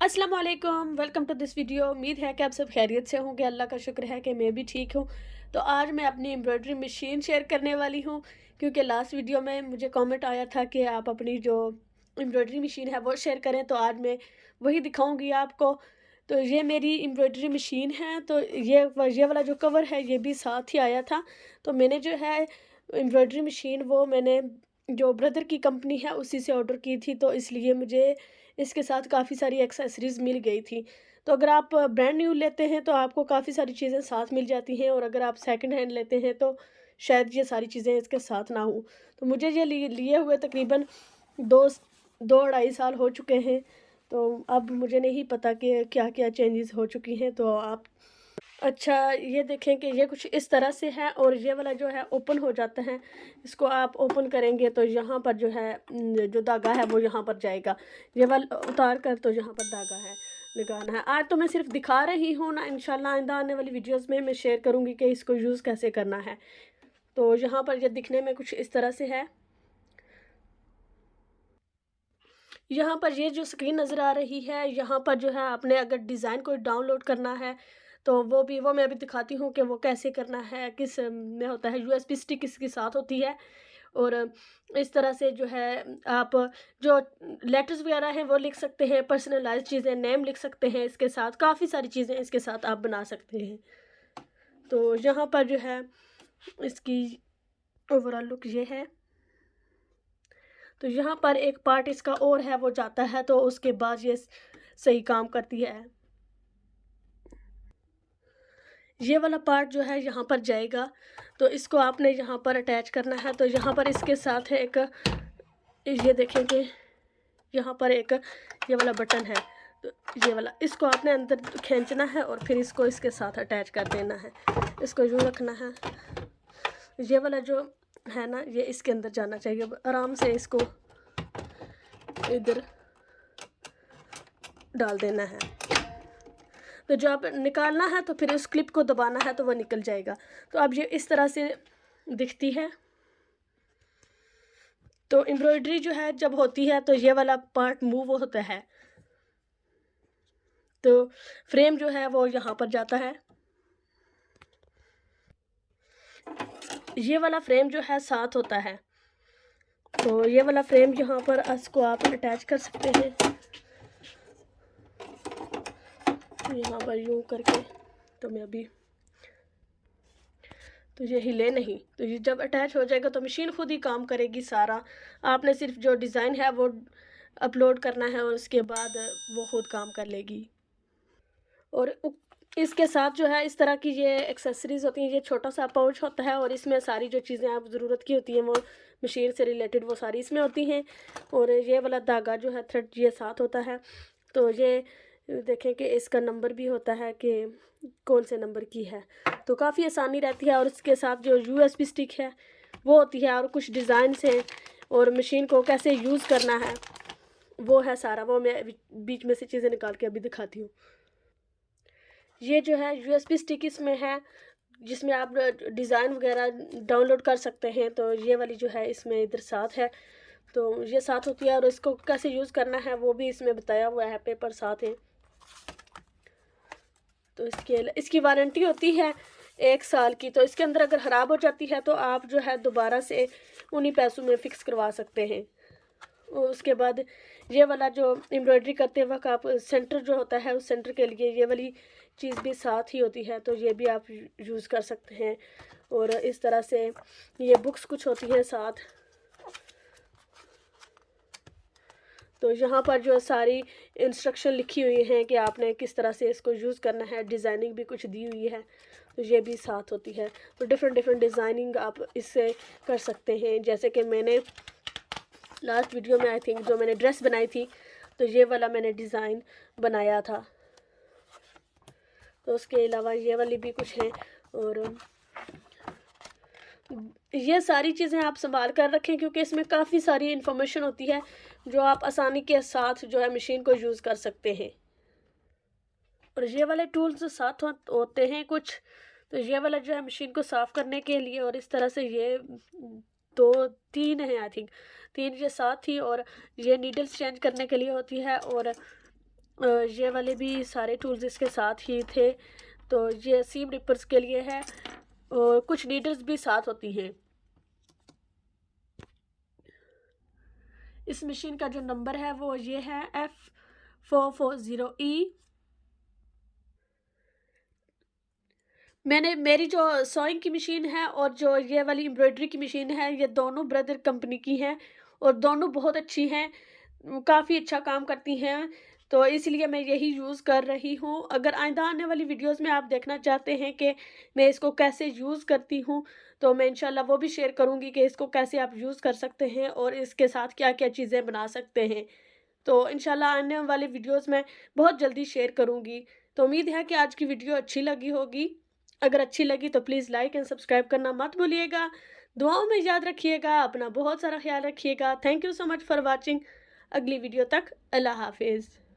अस्सलाम वालेकुम, welcome to this video. उम्मीद है कि आप सब खैरियत से होंगे। अल्लाह का शुक्र है कि मैं भी ठीक हूँ। तो आज मैं अपनी एम्ब्रॉयडरी मशीन शेयर करने वाली हूँ, क्योंकि लास्ट वीडियो में मुझे कमेंट आया था कि आप अपनी जो एम्ब्रॉयडरी मशीन है वो शेयर करें, तो आज मैं वही दिखाऊंगी आपको। तो ये मेरी एम्ब्रॉयडरी मशीन है। तो ये वाला जो कवर है ये भी साथ ही आया था। तो मैंने जो है एम्ब्रॉयडरी मशीन वो मैंने जो ब्रदर की कंपनी है उसी से ऑर्डर की थी, तो इसलिए मुझे इसके साथ काफ़ी सारी एक्सेसरीज़ मिल गई थी। तो अगर आप ब्रांड न्यू लेते हैं तो आपको काफ़ी सारी चीज़ें साथ मिल जाती हैं, और अगर आप सेकंड हैंड लेते हैं तो शायद ये सारी चीज़ें इसके साथ ना हों। तो मुझे ये लिए हुए तकरीबन 2 2 ढाई साल हो चुके हैं। तो अब मुझे नहीं पता कि क्या-क्या चेंजेज़ हो चुकी हैं। तो आप अच्छा, ये देखें कि ये कुछ इस तरह से है, और ये वाला जो है ओपन हो जाता है। इसको आप ओपन करेंगे तो यहाँ पर जो है जो धागा है वो यहाँ पर जाएगा। ये वाला उतार कर तो यहाँ पर धागा है लगाना है। आज तो मैं सिर्फ दिखा रही हूँ ना, इंशाल्लाह आइंदा आने वाली वीडियोस में मैं शेयर करूँगी कि इसको यूज़ कैसे करना है। तो यहाँ पर ये दिखने में कुछ इस तरह से है। यहाँ पर ये जो स्क्रीन नज़र आ रही है, यहाँ पर जो है आपने अगर डिज़ाइन कोई डाउनलोड करना है तो वो मैं अभी दिखाती हूँ कि वो कैसे करना है, किस में होता है। यूएसबी स्टिक इसके साथ होती है, और इस तरह से जो है आप जो लेटर्स वगैरह हैं वो लिख सकते हैं, पर्सनलाइज़ चीज़ें, नेम लिख सकते हैं इसके साथ, काफ़ी सारी चीज़ें इसके साथ आप बना सकते हैं। तो यहाँ पर जो है इसकी ओवरऑल लुक ये है। तो यहाँ पर एक पार्ट इसका और है वो जाता है, तो उसके बाद ये सही काम करती है। ये वाला पार्ट जो है यहाँ पर जाएगा, तो इसको आपने यहाँ पर अटैच करना है। तो यहाँ पर इसके साथ है एक, ये देखें कि यहाँ पर एक ये वाला बटन है। तो ये वाला इसको आपने अंदर खींचना है और फिर इसको इसके साथ अटैच कर देना है। इसको यूँ रखना है। ये वाला जो है ना, ये इसके अंदर जाना चाहिए। आराम से इसको इधर डाल देना है। तो जब निकालना है तो फिर उस क्लिप को दबाना है तो वो निकल जाएगा। तो अब ये इस तरह से दिखती है। तो एम्ब्रॉयडरी जो है जब होती है तो ये वाला पार्ट मूव होता है, तो फ्रेम जो है वो यहाँ पर जाता है। ये वाला फ्रेम जो है साथ होता है। तो ये वाला फ्रेम यहाँ पर इसको आप अटैच कर सकते हैं यहाँ पर यूँ करके। तो मैं अभी तो ये हिले नहीं, तो ये जब अटैच हो जाएगा तो मशीन खुद ही काम करेगी सारा। आपने सिर्फ जो डिज़ाइन है वो अपलोड करना है, और उसके बाद वो खुद काम कर लेगी। और इसके साथ जो है इस तरह की ये एक्सेसरीज़ होती हैं। ये छोटा सा पाउच होता है, और इसमें सारी जो चीज़ें आप ज़रूरत की होती हैं वो मशीन से रिलेटेड वो सारी इसमें होती हैं। और ये वाला धागा जो है थ्रेड ये साथ होता है। तो ये देखें कि इसका नंबर भी होता है कि कौन से नंबर की है, तो काफ़ी आसानी रहती है। और इसके साथ जो यूएसबी स्टिक है वो होती है, और कुछ डिज़ाइंस हैं, और मशीन को कैसे यूज़ करना है वो है सारा। वो मैं बीच में से चीज़ें निकाल के अभी दिखाती हूँ। ये जो है यूएसबी स्टिक इसमें है, जिसमें आप डिज़ाइन वगैरह डाउनलोड कर सकते हैं। तो ये वाली जो है इसमें इधर साथ है, तो ये साथ होती है। और इसको कैसे यूज़ करना है वो भी इसमें बताया हुआ है, पेपर साथ है। तो इसकी वारंटी होती है 1 साल की। तो इसके अंदर अगर ख़राब हो जाती है तो आप जो है दोबारा से उन्हीं पैसों में फ़िक्स करवा सकते हैं। और उसके बाद ये वाला जो एम्ब्रॉयडरी करते वक्त आप सेंटर जो होता है उस सेंटर के लिए ये वाली चीज़ भी साथ ही होती है, तो ये भी आप यूज़ कर सकते हैं। और इस तरह से ये बुक्स कुछ होती हैं साथ। तो यहाँ पर जो सारी इंस्ट्रक्शन लिखी हुई हैं कि आपने किस तरह से इसको यूज़ करना है, डिज़ाइनिंग भी कुछ दी हुई है, तो ये भी साथ होती है। तो डिफरेंट डिज़ाइनिंग आप इससे कर सकते हैं। जैसे कि मैंने लास्ट वीडियो में आई थिंक जो मैंने ड्रेस बनाई थी, तो ये वाला मैंने डिज़ाइन बनाया था। तो उसके अलावा ये वाली भी कुछ हैं। और ये सारी चीज़ें आप संभाल कर रखें, क्योंकि इसमें काफ़ी सारी इन्फॉर्मेशन होती है जो आप आसानी के साथ जो है मशीन को यूज़ कर सकते हैं। और ये वाले टूल्स साथ होते हैं कुछ। तो ये वाला जो है मशीन को साफ़ करने के लिए, और इस तरह से ये 2 3 है आई थिंक, 3 ये साथ ही। और ये नीडल्स चेंज करने के लिए होती है, और ये वाले भी सारे टूल्स इसके साथ ही थे। तो ये सीम रिपर्स के लिए है और कुछ नीडल्स भी साथ होती हैं। इस मशीन का जो नंबर है वो ये है F440E। मेरी जो सोइंग की मशीन है और जो ये वाली एम्ब्रॉयडरी की मशीन है, ये दोनों ब्रदर कंपनी की हैं और दोनों बहुत अच्छी हैं, काफ़ी अच्छा काम करती हैं। तो इसलिए मैं यही यूज़ कर रही हूँ। अगर आइंदा आने वाली वीडियोज़ में आप देखना चाहते हैं कि मैं इसको कैसे यूज़ करती हूँ, तो मैं इंशाल्लाह वो भी शेयर करूँगी कि इसको कैसे आप यूज़ कर सकते हैं और इसके साथ क्या-क्या चीज़ें बना सकते हैं। तो इंशाल्लाह आने वाले वीडियोज़ में बहुत जल्दी शेयर करूँगी। तो उम्मीद है कि आज की वीडियो अच्छी लगी होगी। अगर अच्छी लगी तो प्लीज़ लाइक एंड सब्सक्राइब करना मत भूलिएगा। दुआओं में याद रखिएगा, अपना बहुत सारा ख़्याल रखिएगा। Thank you so much for watching. अगली वीडियो तक अल्लाह हाफ़िज़।